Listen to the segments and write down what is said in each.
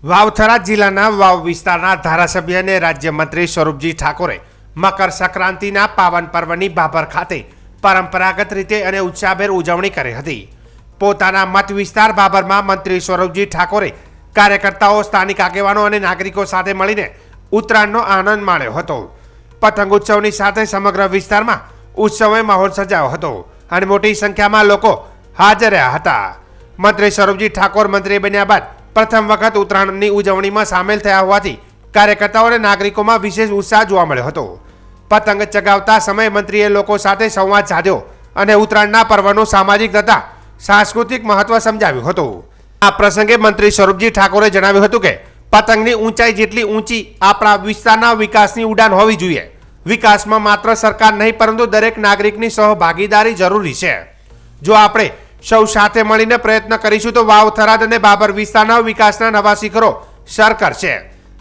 વાવથરા જિલ્લાના વાવ વિસ્તારના ધારાસભ્ય અને રાજ્યમંત્રી સ્વરૂપજી ઠાકોરે મકર સંક્રાંતિના પાવન પર્વની બાબર ખાતે પરંપરાગત રીતે અને ઉત્સાહભેર ઉજવણી કરી હતી. પોતાના મત વિસ્તાર બાબરમાં મંત્રી સ્વરૂપજી ઠાકોરે કાર્યકર્તાઓ, સ્થાનિક આગેવાનો અને નાગરિકો સાથે મળીને ઉત્તરાયણનો આનંદ માણ્યો હતો. પતંગ ઉત્સવની સાથે સમગ્ર વિસ્તારમાં ઉત્સવમય માહોલ સર્જાયો હતો અને મોટી સંખ્યામાં લોકો હાજર રહ્યા હતા. મંત્રી સ્વરૂપજી ઠાકોર મંત્રી બન્યા બાદ પ્રથમ વખત ઉત્તરાયણની ઉજવણીમાં સામેલ થયા હોવાથી કાર્યકર્તાઓ અને નાગરિકોમાં વિશેષ ઉત્સાહ જોવા મળ્યો હતો. પતંગ ચગાવતા સમયે મંત્રીએ લોકો સાથે સંવાદ સાધ્યો અને ઉત્તરાયણના પર્વનું સામાજિક તથા સાંસ્કૃતિક મહત્વ સમજાવ્યું હતું. આ પ્રસંગે મંત્રી સ્વરૂપજી ઠાકોરે જણાવ્યું હતું કે પતંગની ઊંચાઈ જેટલી ઊંચી આપણા વિસ્તારના વિકાસની ઉડાન હોવી જોઈએ. વિકાસમાં માત્ર સરકાર નહીં પરંતુ દરેક નાગરિકની સહભાગીદારી જરૂરી છે. જો આપણે સૌ સાથે મળીને પ્રયત્ન કરીશું તો વાવ, થરાદ અને બાબર વિસ્તારના વિકાસના નવા શિખરો સર કરશે.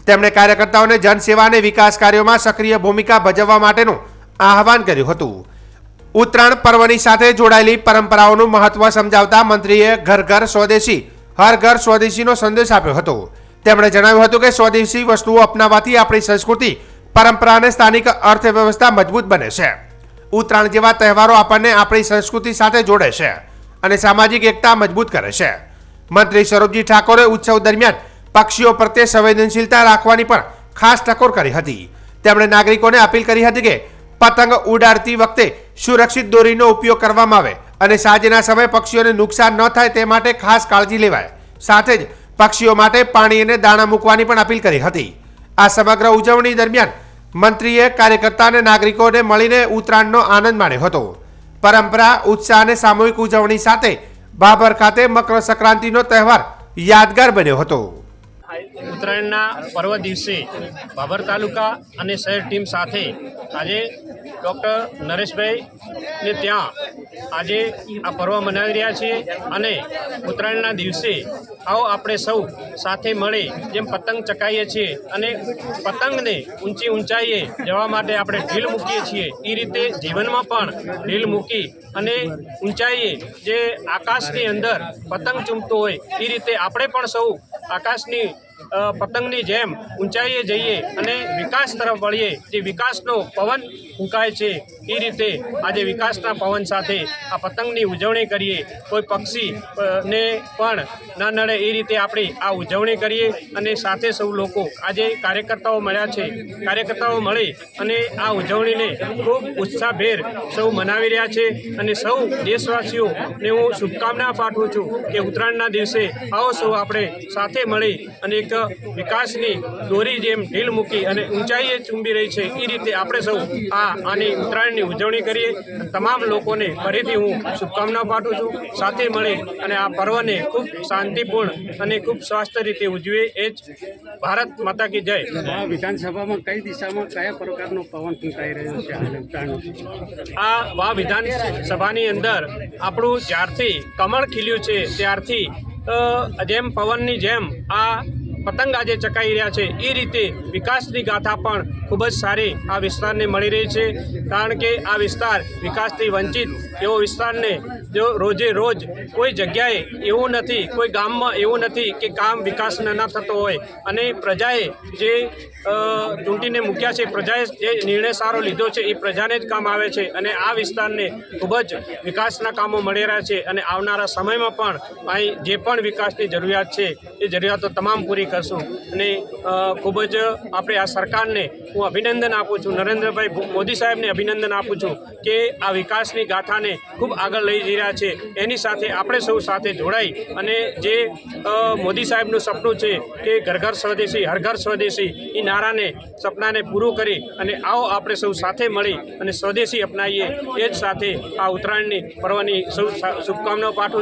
તેમણે કાર્યકર્તાઓને જનસેવા અને વિકાસ કાર્યોમાં સક્રિય ભૂમિકા ભજવવા માટેનું આહવાન કર્યું હતું. ઉત્તરાયણ પર્વની સાથે જોડાયેલી પરંપરાઓનું મહત્વ સમજાવતા મંત્રીએ ઘર ઘર સ્વદેશી, હર ઘર સ્વદેશીનો સંદેશ આપ્યો હતો. તેમણે જણાવ્યું હતું કે સ્વદેશી વસ્તુઓ અપનાવવાથી આપણી સંસ્કૃતિ, પરંપરા અને સ્થાનિક અર્થવ્યવસ્થા મજબૂત બને છે. ઉત્તરાયણ જેવા તહેવારો આપણને આપણી સંસ્કૃતિ સાથે જોડે છે અને સામાજિક એકતા મજબૂત કરે છે. મંત્રી સ્વરૂપજી ઠાકોરે ઉત્સવ દરમિયાન પક્ષીઓ પ્રત્યે સંવેદનશીલતા રાખવાની પણ ખાસ ટકોર કરી હતી. તેમણે નાગરિકોને અપીલ કરી હતી કે પતંગ ઉડાડતી વખતે સુરક્ષિત દોરીનો ઉપયોગ કરવામાં આવે અને સાંજના સમયે પક્ષીઓને નુકસાન ન થાય તે માટે ખાસ કાળજી લેવાય. સાથે જ પક્ષીઓ માટે પાણી અને દાણા મૂકવાની પણ અપીલ કરી હતી. આ સમગ્ર ઉજવણી દરમિયાન મંત્રીએ કાર્યકર્તા અને નાગરિકોને મળીને ઉત્તરાયણનો આનંદ માણ્યો હતો. પરંપરા, ઉત્સાહ અને સામૂહિક ઉજવણી સાથે બાબર ખાતે મકર સંક્રાંતિનો તહેવાર યાદગાર બન્યો હતો. ઉત્તરાયણના પર્વ દિવસે બાબર તાલુકા અને શહેર ટીમ સાથે આજે ડૉક્ટર નરેશભાઈને ત્યાં આજે આ પર્વ મનાવી રહ્યા છીએ અને ઉત્તરાયણના દિવસે આવો આપણે સૌ સાથે મળી જેમ પતંગ ચકાવીએ છીએ અને પતંગને ઊંચી ઊંચાઈએ જવા માટે આપણે ઢીલ મૂકીએ છીએ, એ રીતે જીવનમાં પણ ઢીલ મૂકી અને ઊંચાઈએ જે આકાશની અંદર પતંગ ચૂમતો હોય એ રીતે આપણે પણ સૌ આકાશની પતંગની જેમ ઊંચાઈએ જઈએ અને વિકાસ તરફ વળીએ. જે વિકાસનો પવન ફૂંકાય છે એ રીતે આજે વિકાસના પવન સાથે આ પતંગની ઉજવણી કરીએ. કોઈ પક્ષી ને પણ ન નડે એ રીતે આપણે આ ઉજવણી કરીએ અને સાથે સૌ લોકો આજે કાર્યકર્તાઓ મળ્યા છે. કાર્યકર્તાઓ મળી અને આ ઉજવણીને ખૂબ ઉત્સાહભેર સૌ મનાવી રહ્યા છે અને સૌ દેશવાસીઓને હું શુભકામના પાઠવું છું કે ઉત્તરાયણના દિવસે આવો સૌ આપણે સાથે મળી અને એક વિકાસની દોરી જેમ ઢીલ મૂકી અને ઊંચાઈએ ચૂંબી રહી છે એ રીતે આપણે સૌ આની ઉત્તરાયણની ઉજવણી કરીએ. તમામ લોકોને ફરીથી હું શુભકામના પાઠવું છું. સાથે મળી અને આ પર્વને ખૂબ શાંતિપૂર્ણ અને ખૂબ સ્વાસ્થ્ય રીતે ઉજવીએ. એ જ ભારત માતા કી જય. વિધાનસભામાં કઈ દિશામાં કયા પ્રકારનો પવન ફૂંકાઈ રહ્યો છે આ વા વિધાનસભાની અંદર આપણું જ્યારથી કમળ ખીલ્યું છે ત્યારથી જેમ પવનની જેમ આ પતંગ આજે ચકાઈ રહ્યા છે એ રીતે વિકાસની ગાથા પણ ખૂબ જ સારી આ વિસ્તારને મળી રહી છે. કારણ કે આ વિસ્તાર વિકાસથી વંચિત એવો વિસ્તારને જો રોજે રોજ કોઈ જગ્યાએ એવું નથી, કોઈ ગામમાં એવું નથી કે કામ વિકાસ ન થતો હોય અને પ્રજાએ જે ચૂંટીને મૂક્યા છે, પ્રજાએ જે નિર્ણય સારો લીધો છે એ પ્રજાને જ કામ આવે છે અને આ વિસ્તારને ખૂબ જ વિકાસના કામો મળી રહ્યા છે અને આવનારા સમયમાં પણ અહીં જે પણ વિકાસની જરૂરિયાત છે એ જરૂરિયાતો તમામ પૂરી કરશું. અને ખૂબ જ આપણે આ સરકારને હું અભિનંદન આપું છું, નરેન્દ્રભાઈ મોદી સાહેબને અભિનંદન આપું છું કે આ વિકાસની ગાથાને ખૂબ આગળ લઈ જઈ રહ્યા છે. એની સાથે આપણે સૌ સાથે જોડાઈ અને જે મોદી સાહેબનું સપનું છે કે ઘર ઘર સ્વદેશી, હર ઘર સ્વદેશી, એ નારાને, સપનાને પૂરું કરી અને આવો આપણે સૌ સાથે મળી અને સ્વદેશી અપનાવીએ. એ જ સાથે આ ઉત્તરાયણની પર્વની સૌ શુભકામનાઓ પાઠવું